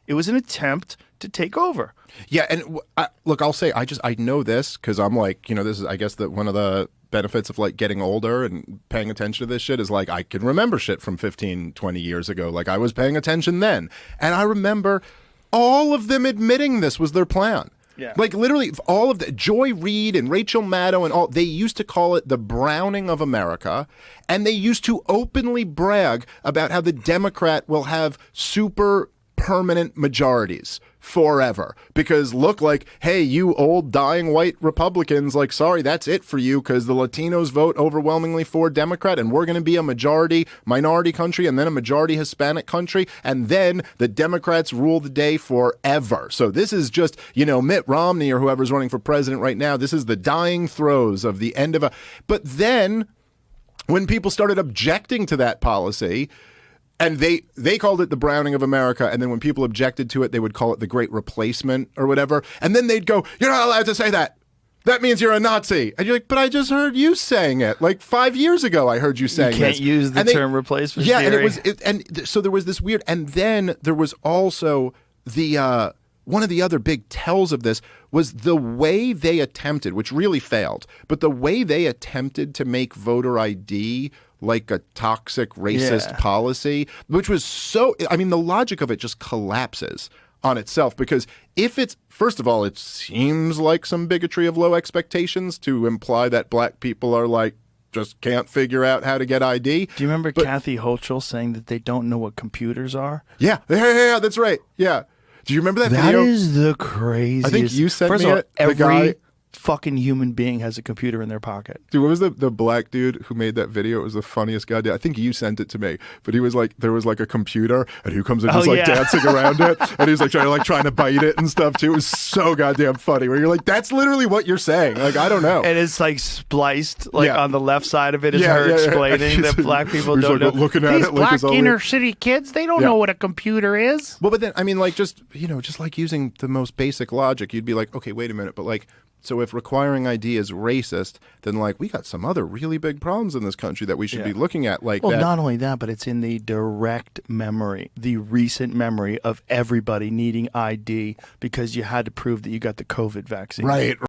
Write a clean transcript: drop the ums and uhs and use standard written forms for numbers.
It was an attempt to take over. Yeah, and look, I'll say I know this because I'm like, this is, I guess, that one of the benefits of like getting older and paying attention to this shit is like I can remember shit from 15, 20 years ago. Like I was paying attention then. And I remember all of them admitting this was their plan. Yeah. Like literally all of the Joy Reid and Rachel Maddow and all, they used to call it the browning of America. And they used to openly brag about how the Democrat will have super permanent majorities forever because look like, hey, you old dying white Republicans, like, sorry, that's it for you because the Latinos vote overwhelmingly for Democrat and we're going to be a majority minority country and then a majority Hispanic country and then the Democrats rule the day forever. So this is just, Mitt Romney or whoever's running for president right now, this is the dying throes of the end of a... But then when people started objecting to that policy, and they called it the browning of America, and then when people objected to it, they would call it the Great Replacement or whatever. And then they'd go, "You're not allowed to say that. That means you're a Nazi." And you're like, "But I just heard you saying it. Like 5 years ago, I heard you saying this." You can't use the term replacement theory. And so there was this weird. And then there was also the one of the other big tells of this was the way they attempted, which really failed, but the way they attempted to make voter ID like a toxic racist policy, which was so, I mean, the logic of it just collapses on itself because if it's, first of all, it seems like some bigotry of low expectations to imply that black people are like, just can't figure out how to get ID. Do you remember Kathy Hochul saying that they don't know what computers are? Yeah, that's right. Yeah. Do you remember that video? That is the craziest. I think you sent First me of all, it. every fucking human being has a computer in their pocket. Dude, what was the black dude who made that video? It was the funniest guy. I think you sent it to me, but he was like, there was like a computer and who comes in just dancing around it. And he's like trying to bite it and stuff too. It was so goddamn funny where you're like, that's literally what you're saying. Like, I don't know. And it's like spliced on the left side of it is her explaining that black people don't know. Looking at These it like black inner city kids, they don't know what a computer is. Well, but then, I mean, like just like using the most basic logic, you'd be like, okay, wait a minute. But like, so if requiring ID is racist, then like we got some other really big problems in this country that we should be looking at. Like, well, not only that, but it's in the direct memory, the recent memory of everybody needing ID because you had to prove that you got the COVID vaccine. Right.